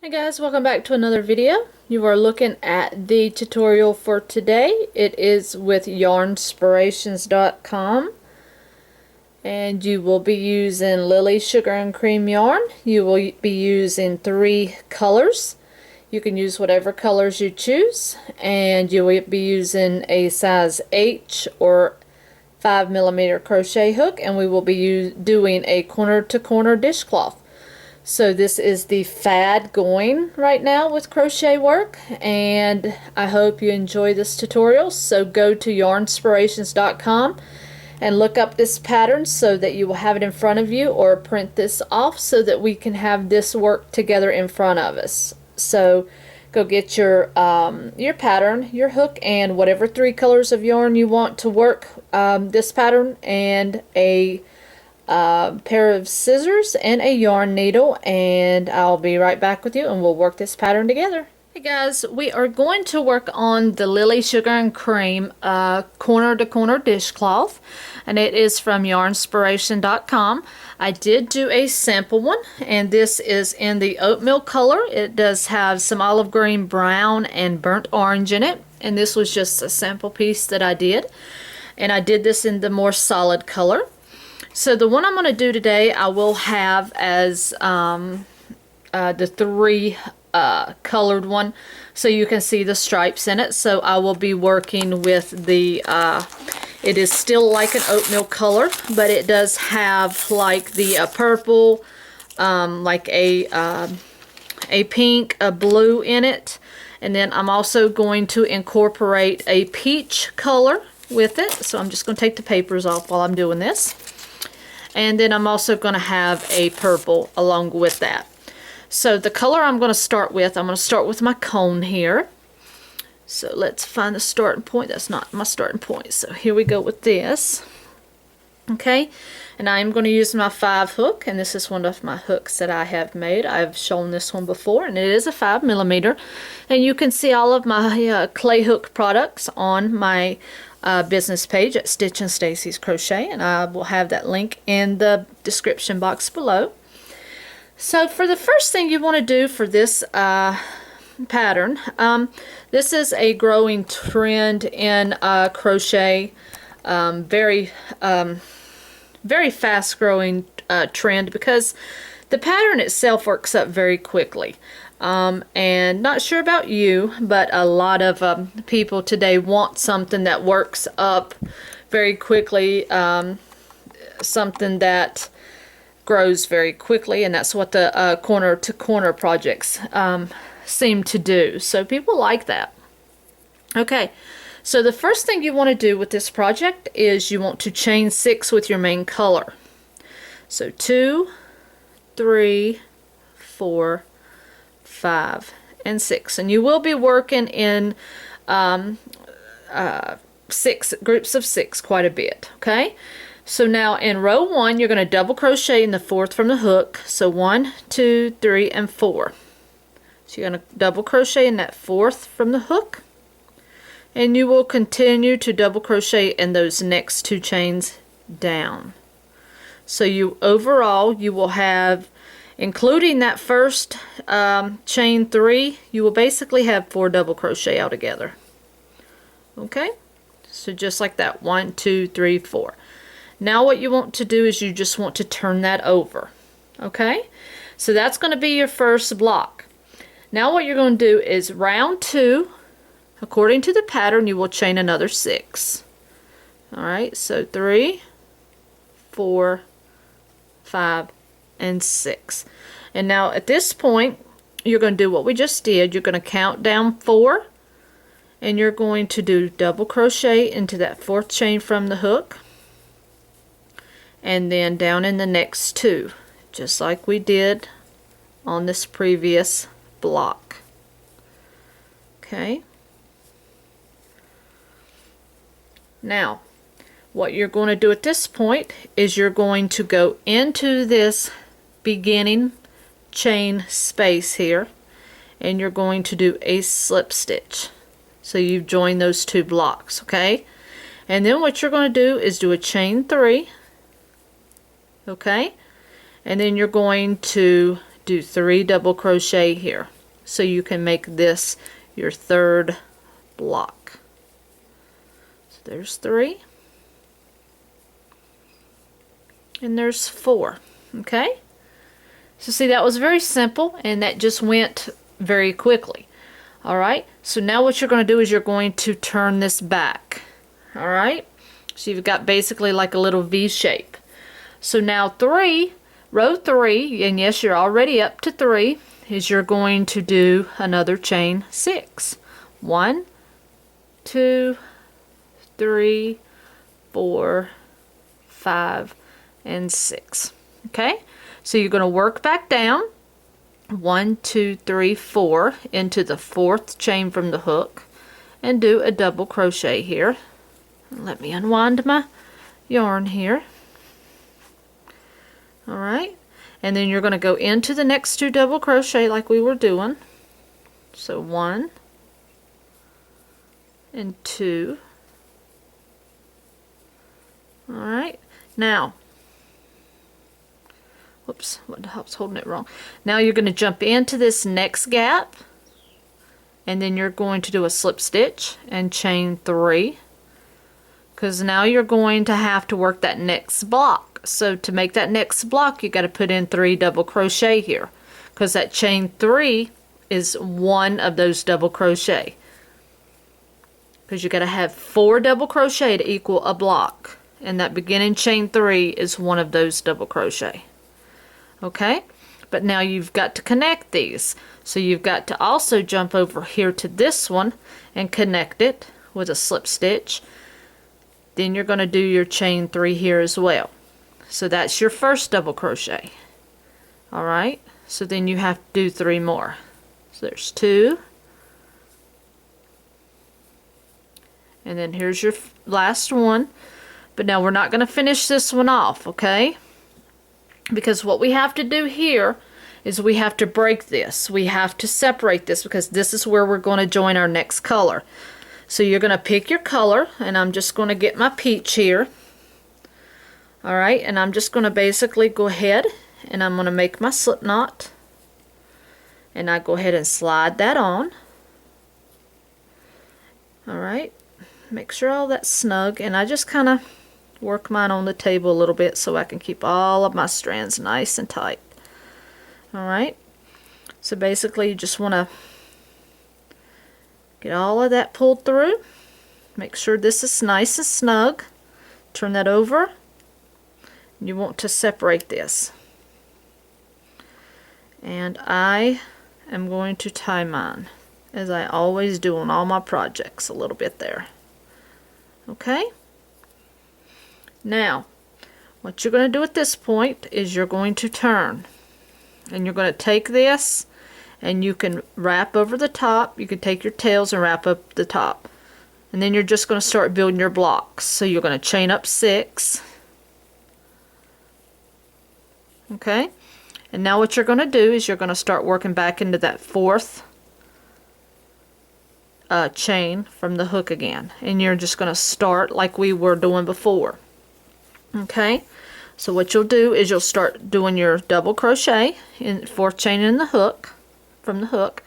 Hi guys, welcome back to another video. You are looking at the tutorial for today. It is with yarnspirations.com and you will be using Lily Sugar and Cream yarn. You will be using 3 colors. You can use whatever colors you choose, and you will be using a size H or 5mm crochet hook, and we will be doing a corner to corner dishcloth. So this is the fad going right now with crochet work, and I hope you enjoy this tutorial. So go to yarnspirations.com and look up this pattern so that you will have it in front of you, or print this off so that we can have this work together in front of us. So go get your pattern, your hook, and whatever 3 colors of yarn you want to work this pattern, and a pair of scissors and a yarn needle, and I'll be right back with you and we'll work this pattern together. Hey guys, we are going to work on the Lily Sugar and Cream corner to corner dishcloth, and it is from yarnspiration.com. I did do a sample one, and this is in the oatmeal color. It does have some olive green, brown, and burnt orange in it, and this was just a sample piece that I did, and I did this in the more solid color. So the one I'm going to do today, I will have as the 3 colored one, so you can see the stripes in it. So I will be working with the, it is still like an oatmeal color, but it does have like the purple, like a pink, a blue in it. And then I'm also going to incorporate a peach color with it. So I'm just going to take the papers off while I'm doing this. And then I'm also going to have a purple along with that. So the color I'm going to start with my cone here. So let's find the starting point. That's not my starting point. So here we go with this. Okay, and I'm going to use my 5 hook, and this is one of my hooks that I have made. I've shown this one before, and it is a 5mm. And you can see all of my clay hook products on my business page at Stitchinstacy's Crochet, and I will have that link in the description box below. So for the first thing you want to do for this pattern, this is a growing trend in crochet, very fast growing trend, because the pattern itself works up very quickly. And not sure about you, but a lot of people today want something that works up very quickly, something that grows very quickly, and that's what the corner to corner projects seem to do. So people like that. Okay, so the first thing you want to do with this project is you want to chain 6 with your main color. So 2, 3, 4, 5, and 6, and you will be working in 6 groups of 6 quite a bit. Okay, so now in row 1 you're going to double crochet in the 4th from the hook. So 1, 2, 3, and 4. So you're going to double crochet in that 4th from the hook, and you will continue to double crochet in those next 2 chains down. So you overall you will have, including that first chain 3, you will basically have 4 double crochet altogether. Okay, so just like that, 1, 2, 3, 4. Now what you want to do is you just want to turn that over. Okay, so that's going to be your first block. Now what you're going to do is round 2, according to the pattern, you will chain another 6. Alright, so 3, 4, 5, and 6. And now at this point you're going to do what we just did. You're going to count down 4, and you're going to do double crochet into that 4th chain from the hook, and then down in the next 2, just like we did on this previous block. Okay, now what you're going to do at this point is you're going to go into this beginning chain space here, and you're going to do a slip stitch. So you've joined those 2 blocks. Okay, and then what you're going to do is do a chain 3. Okay, and then you're going to do 3 double crochet here. so you can make this your third block. So there's 3 and there's 4. Okay, so see, that was very simple and that just went very quickly. Alright, so now what you're going to do is you're going to turn this back. Alright, so you've got basically like a little V shape. So now row 3, and yes, you're already up to 3, is you're going to do another chain 6. 1, 2, 3, 4, 5, and 6. Okay, so you're going to work back down 1, 2, 3, 4 into the 4th chain from the hook and do a double crochet here. Let me unwind my yarn here. Alright, and then you're going to go into the next 2 double crochet like we were doing. So 1 and 2. Alright, now, whoops, I was holding it wrong. Now you're going to jump into this next gap, and then you're going to do a slip stitch and chain 3, because now you're going to have to work that next block. So to make that next block, you got to put in 3 double crochet here, because that chain 3 is one of those double crochet, because you got to have 4 double crochet to equal a block, and that beginning chain 3 is one of those double crochet. Okay, but now you've got to connect these, so you've got to also jump over here to this one and connect it with a slip stitch. Then you're going to do your chain 3 here as well. So that's your first double crochet. Alright, so then you have to do 3 more. So there's 2, and then here's your last one. But now we're not going to finish this one off, okay? Because what we have to do here is we have to break this. We have to separate this, because this is where we're going to join our next color. So you're going to pick your color, and I'm just going to get my peach here. Alright, and I'm just going to basically go ahead and I'm going to make my slip knot, and I go ahead and slide that on. Alright, make sure all that's snug, and I just kind of work mine on the table a little bit so I can keep all of my strands nice and tight. Alright, so basically you just want to get all of that pulled through. Make sure this is nice and snug. Turn that over. You want to separate this. And I am going to tie mine, as I always do on all my projects, a little bit there. Okay? Now, what you're going to do at this point is you're going to turn. And you're going to take this, and you can wrap over the top. You can take your tails and wrap up the top. And then you're just going to start building your blocks. So you're going to chain up 6. Okay? And now what you're going to do is you're going to start working back into that 4th chain from the hook again. And you're just going to start like we were doing before. Okay? So what you'll do is you'll start doing your double crochet in 4th chain in the hook, from the hook,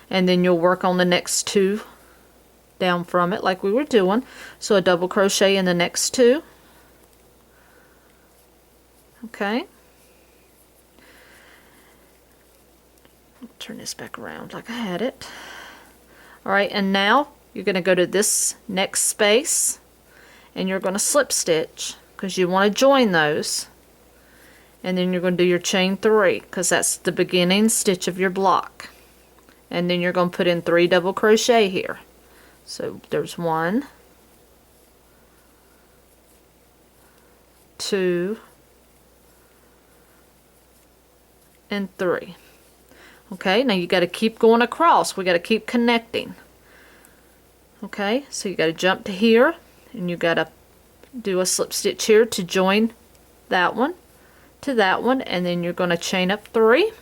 and then you'll work on the next 2 down from it like we were doing. So a double crochet in the next 2. Okay? Turn this back around like I had it. Alright, and now you're going to go to this next space, and you're going to slip stitch, because you want to join those, and then you're going to do your chain 3, because that's the beginning stitch of your block, and then you're going to put in 3 double crochet here. So there's 1, 2, and 3. Okay, now you got to keep going across. We got to keep connecting. Okay, so you got to jump to here, and you got to do a slip stitch here to join that one to that one, and then you're going to chain up 3,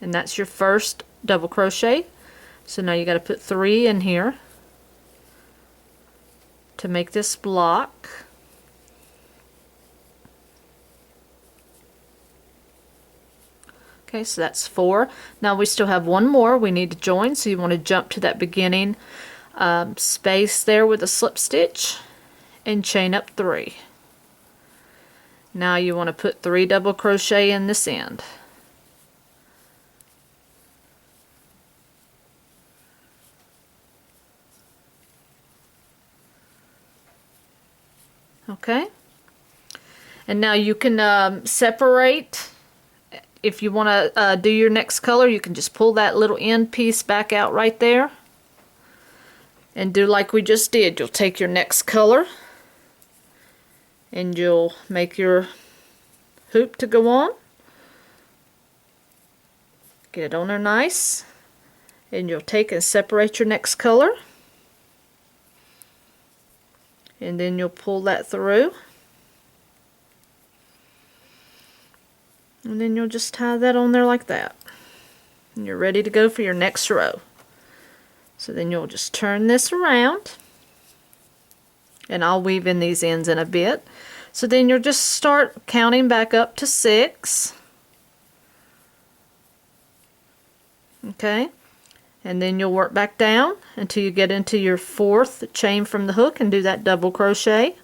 and that's your first double crochet. So now you got to put 3 in here to make this block. Okay, so that's 4. Now we still have one more we need to join, so you want to jump to that beginning space there with a slip stitch and chain up 3. Now you want to put 3 double crochet in this end. Okay, and now you can separate. If you want to do your next color, you can just pull that little end piece back out right there and do like we just did. You'll take your next color and you'll make your hoop to go on. Get it on there nice, and you'll take and separate your next color, and then you'll pull that through, and then you'll just tie that on there like that, and you're ready to go for your next row. So then you'll just turn this around, and I'll weave in these ends in a bit. So then you'll just start counting back up to 6. Okay, and then you'll work back down until you get into your 4th chain from the hook and do that double crochet.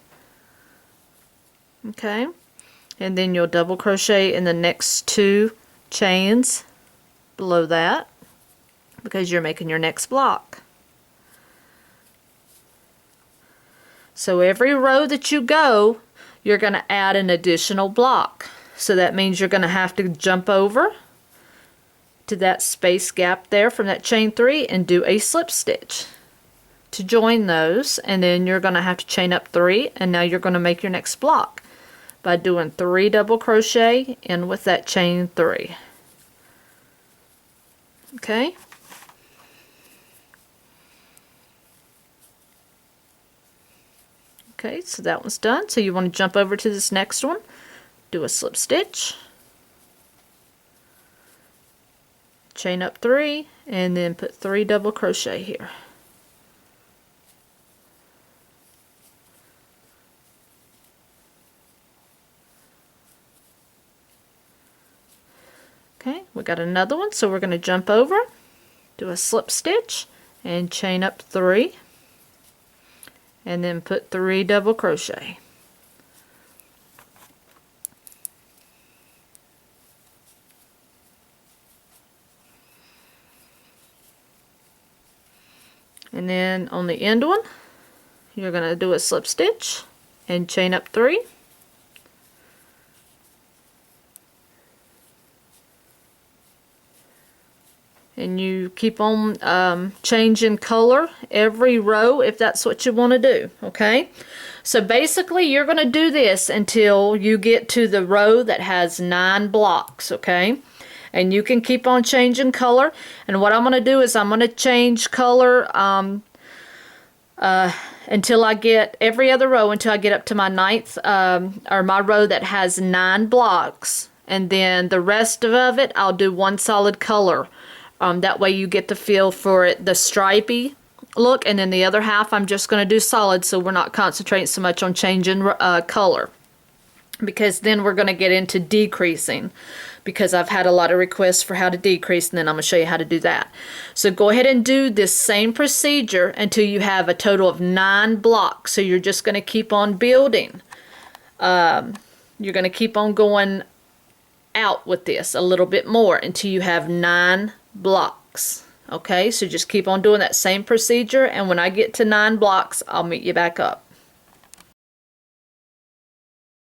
Okay, and then you'll double crochet in the next 2 chains below that because you're making your next block. So every row that you go, you're going to add an additional block. So that means you're going to have to jump over to that space gap there from that chain 3 and do a slip stitch to join those, and then you're going to have to chain up 3, and now you're going to make your next block by doing 3 double crochet in with that chain 3. Okay, okay, so that one's done. So you want to jump over to this next one, do a slip stitch, chain up 3, and then put 3 double crochet here. Okay, we got another one, so we're going to jump over, do a slip stitch, and chain up 3, and then put 3 double crochet. And then on the end one, you're going to do a slip stitch and chain up 3. And you keep on changing color every row if that's what you want to do. Okay, so basically you're going to do this until you get to the row that has 9 blocks. Okay, and you can keep on changing color, and what I'm going to do is I'm going to change color until I get every other row until I get up to my 9th or my row that has 9 blocks, and then the rest of it I'll do one solid color. That way you get the feel for it, the stripy look, and then the other half I'm just going to do solid, so we're not concentrating so much on changing color, because then we're going to get into decreasing, because I've had a lot of requests for how to decrease, and then I'm going to show you how to do that. So go ahead and do this same procedure until you have a total of 9 blocks. So you're just going to keep on building. You're going to keep on going out with this a little bit more until you have 9 blocks. Okay, so just keep on doing that same procedure, and when I get to 9 blocks, I'll meet you back up.